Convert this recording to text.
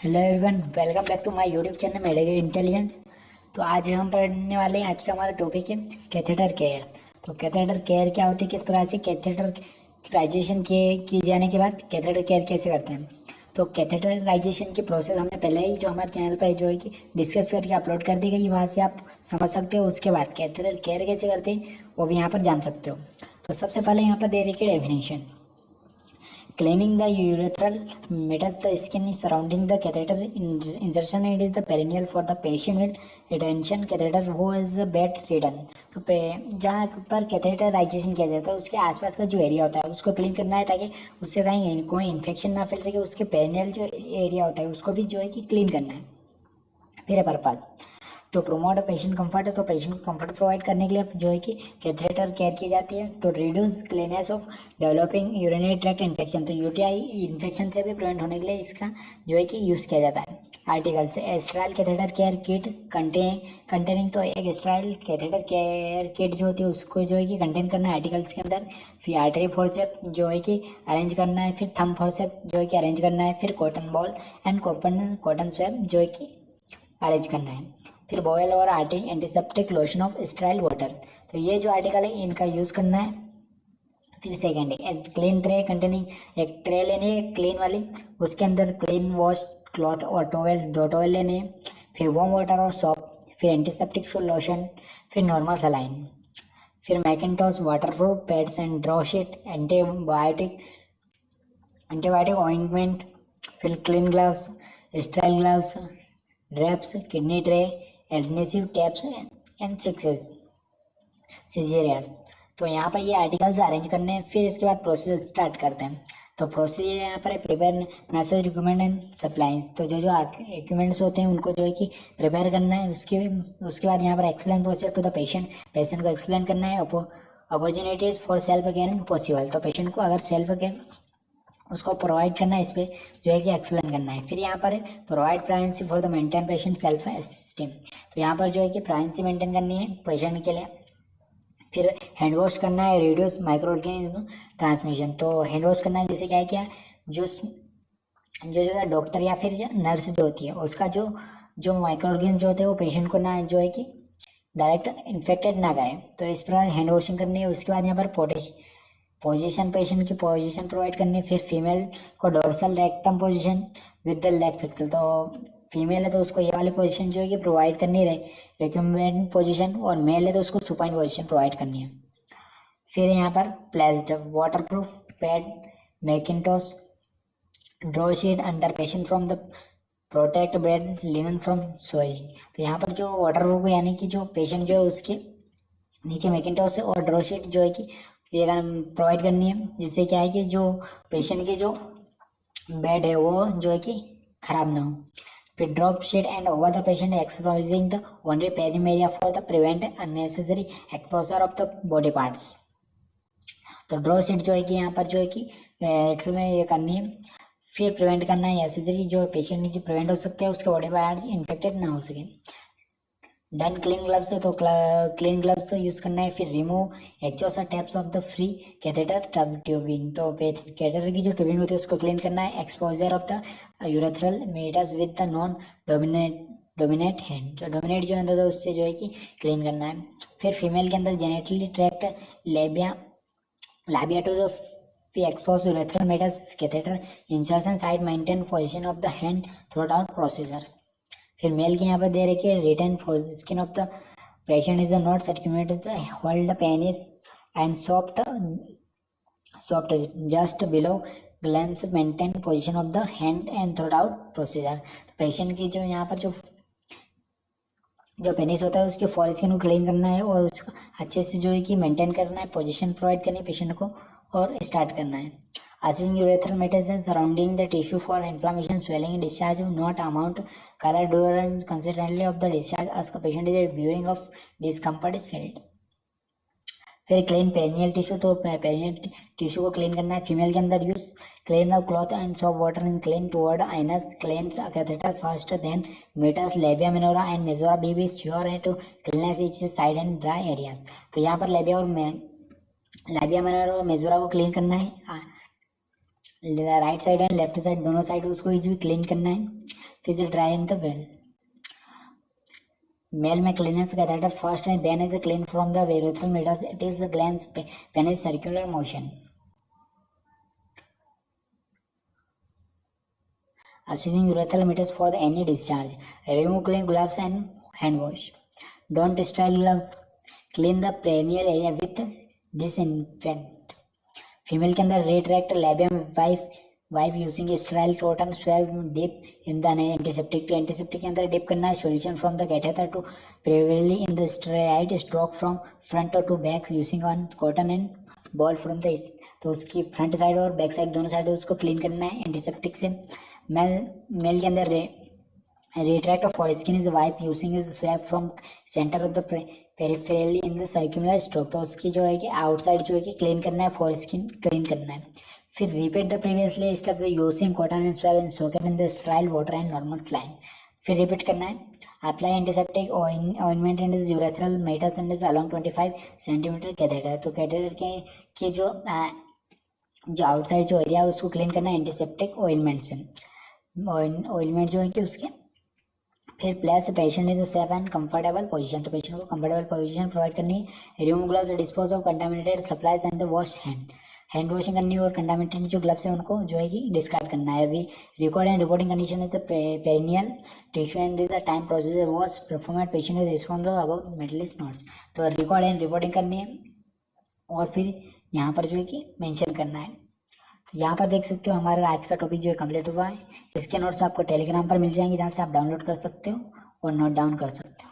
Hello everyone, welcome back to my YouTube channel medical intelligence. तो आज हम पढ़ने वाले हैं। आज का हमारा टॉपिक है कैथेटर केयर। तो कैथेटर केयर क्या होती है, किस प्रकार से कैथेटराइजेशन की जाने के बाद कैथेटर केयर कैसे करते हैं। तो कैथेटराइजेशन की प्रोसेस हमने पहले ही जो हमारे चैनल पर जो है कि डिस्कस करके अपलोड कर दी गई, वहाँ से आप समझ सकते हो। उसके बाद कैथेटर केयर कैसे करते हैं वो भी यहाँ पर जान सकते हो। तो सबसे पहले यहाँ पर दे रखी definition. Cleaning the urethral metas the skin surrounding the catheter insertion, and is the perennial for the patient with retention catheter who is bedridden। तो जहाँ पर कैथेटराइजेशन किया जाता है उसके आसपास का जो एरिया होता है उसको क्लीन करना है, ताकि उससे कहीं कोई इन्फेक्शन ना फैल सके। उसके पेरिनियल जो एरिया होता है उसको भी जो है कि क्लीन करना है। फिर purpose to promote patient comfort है, तो पेशेंट को कंफर्ट प्रोवाइड करने के लिए जो है कि कैथेटर केयर की जाती है। To reduce cleanness of developing urinary tract infection, तो यूटीआई इन्फेक्शन से भी प्रिवेंट होने के लिए इसका जो है कि यूज़ किया जाता है। आर्टिकल से एस्ट्राइल कैथेटर केयर किट कंटेनिंग, तो एक एस्ट्राइल कैथेटर केयर किट जो होती है उसको जो है कि कंटेन करना है आर्टिकल्स के अंदर। फिर आर्टरी फोर्सेप जो है कि अरेंज करना है। फिर थंब फोर्सेप जो है कि अरेंज करना है। फिर cotton ball and cotton swap जो है कि अरेंज करना है। फिर बॉयल और antiseptic lotion of sterile water, तो ये जो आर्टिकल है इनका यूज़ करना है। फिर सेकेंड है क्लीन ट्रे कंटेनिंग, एक ट्रे लेनी है क्लीन वाली, उसके अंदर क्लीन वॉश क्लॉथ और टॉवेल, 2 टॉवेल लेने हैं। फिर वार्म वाटर और सॉप, फिर एंटीसेप्टिक लोशन, फिर नॉर्मल सलाइन, फिर mackintosh waterproof pads and draw sheet, antibiotic ointment, फिर clean gloves, sterile gloves, drapes, kidney tray, adhesive tapes and scissors. तो यहाँ पर ये आर्टिकल्स अरेंज करने हैं। फिर इसके बाद प्रोसेस स्टार्ट करते हैं। तो प्रोसीजर यहाँ पर prepare necessary equipment and supplies, तो जो इक्विपमेंट्स होते हैं उनको जो है कि प्रिपेयर करना है। उसके बाद यहाँ पर explain procedure to the patient को एक्सप्लेन करना है। Opportunities for self care possible, तो पेशेंट को अगर सेल्फ केयर उसको प्रोवाइड करना है, इस पर जो है कि एक्सप्लेन करना है। फिर यहाँ पर provide privacy for the maintain patient self esteem, तो यहाँ पर जो है कि प्राइवेसी मेंटेन करनी है पेशेंट के लिए। फिर हैंड वॉश करना है, रिड्यूस माइक्रो ऑर्गेनिज्म ट्रांसमिशन, तो हैंड वॉश करना है। जैसे क्या है क्या जो जो जो डॉक्टर या फिर नर्स जो होती है उसका जो जो माइक्रो ऑर्गेनिज्म जो होते हैं वो पेशेंट को ना जो है कि डायरेक्ट इन्फेक्टेड ना करें, तो इस प्रकार हैंड वॉशिंग करनी है। उसके बाद यहाँ पर पोजीशन, पेशेंट की पोजीशन प्रोवाइड करनी है। फिर फीमेल को dorsal rectum position with the leg pixel, तो फीमेल है तो उसको ये वाली पोजीशन जो है कि प्रोवाइड करनी है रिकमेंडेड पोजीशन, और मेल है तो उसको सुपाइन पोजीशन प्रोवाइड करनी है। फिर यहाँ पर placed waterproof pad, mackintosh draw sheet under patient from the protect bed linen from soiling, तो यहाँ पर जो वाटरप्रूफ यानी कि जो पेशेंट जो है उसके नीचे मैकिनटॉश और ड्रॉ शीट जो है कि ये प्रोवाइड करनी है, जिससे क्या है कि जो पेशेंट की जो बेड है वो जो है कि खराब ना हो। फिर drop sheet and over the patient exposing the only perineal area for the prevent unnecessary exposure of the body parts, तो ड्रॉ शीट जो है कि यहाँ पर जो है कि ये करनी है। फिर प्रिवेंट करना है एसेसरी जो पेशेंट जो प्रिवेंट हो सकते हैं उसके बॉडी पार्ट्स इन्फेक्टेड ना हो सके। डन क्लीन ग्लव्स है तो क्लीन ग्लव्स यूज़ करना है। फिर remove exhaust tapes of the free catheter tubing, तो कैथेटर की जो ट्यूबिंग होती है उसको क्लीन करना है। Exposure of the urethral meatus with the non dominate hand, जो डोमिनेट जो है तो उससे जो है कि क्लीन करना है। फिर फीमेल के अंदर जेनेटली tract labia to the exposed urethral metas catheter insertion side maintain position of the hand throughout procedures। फिर मेल की यहाँ पर दे रखी है return for skin of the patient is not circumcised the hold the penis and soft just below glans maintain position of the hand and through procedure, तो patient की जो यहाँ पर जो पेनिस होता है उसके फॉर स्किन को क्लीन करना है और उसको अच्छे से जो है कि मेंटेन करना है, पोजीशन प्रोवाइड करनी है पेशेंट को और स्टार्ट करना है। Assessing urethral metastasis surrounding the tissue for inflammation, swelling, discharge, not amount, color, durance, consistently of the discharge, ask a patient is during of discomfort is felt। फिर clean पेनियल tissue, तो पेनियल tissue को clean करना है। Female के अंदर use clean the cloth and soft water in clean toward anus cleans catheter first then meatus labia minora and majora be sure है to cleanness each side and dry areas, तो यहाँ पर labia minora और majora को clean करना है। Right side and left side दोनों side उसको भी क्लीन करना है। फिर से dry in the well. Male में cleanness catheter first and then is clean from the urethral meatus. It is glands pen is circular motion. Assessing urethral meatus for any discharge. Remove clean gloves and hand wash. Don't sterile gloves. Clean the perineal area with disinfect. Female के अंदर retract labium wife using sterile cotton swab dip in the antiseptic. तो antiseptic के अंदर dip करना है solution from the catheter to previously in the sterile stroke from front और to back using on cotton and ball from the. तो उसकी front side और back side दोनों साइड उसको क्लीन करना है एंटीसेप्टिक से। मेल के अंदर retract of foreskin is wipe using is swab from center of the peripherally in the circular stroke। तो उसकी जो है कि आउटसाइड जो है कि क्लीन करना है, फोरेस्किन क्लीन करना है। फिर repeat the previously step using cotton and swab and soaked in the sterile water and normal saline. फिर रिपीट करना है। Apply antiseptic ointment and urethral metals and is along 25 centimetre catheter. तो catheter के जो outside जो area है उसको clean करना है एंटीसेप्टिक ऑइलमेंट से। ऑइलमेंट जो है कि उसके फिर place patient in the safe and comfortable position. तो पेशेंट को कंफर्टेबल पोजीशन प्रोवाइड करनी है। Remove gloves, dispose of contaminated supplies and the wash hand washing करनी है और कंटामिनेटेड जो ग्लव्स है उनको जो है कि डिस्कार्ड करना है। Record and reporting condition is the perineal tissue and this the time procedure was perform at patient is responsible about meatus notes. तो रिकॉर्ड एंड रिपोर्टिंग करनी है और फिर यहाँ पर जो है कि मेंशन करना है। यहाँ पर देख सकते हो हमारा आज का टॉपिक जो है कंप्लीट हुआ है। इसके नोट्स आपको टेलीग्राम पर मिल जाएंगे जहाँ से आप डाउनलोड कर सकते हो और नोट डाउन कर सकते हो।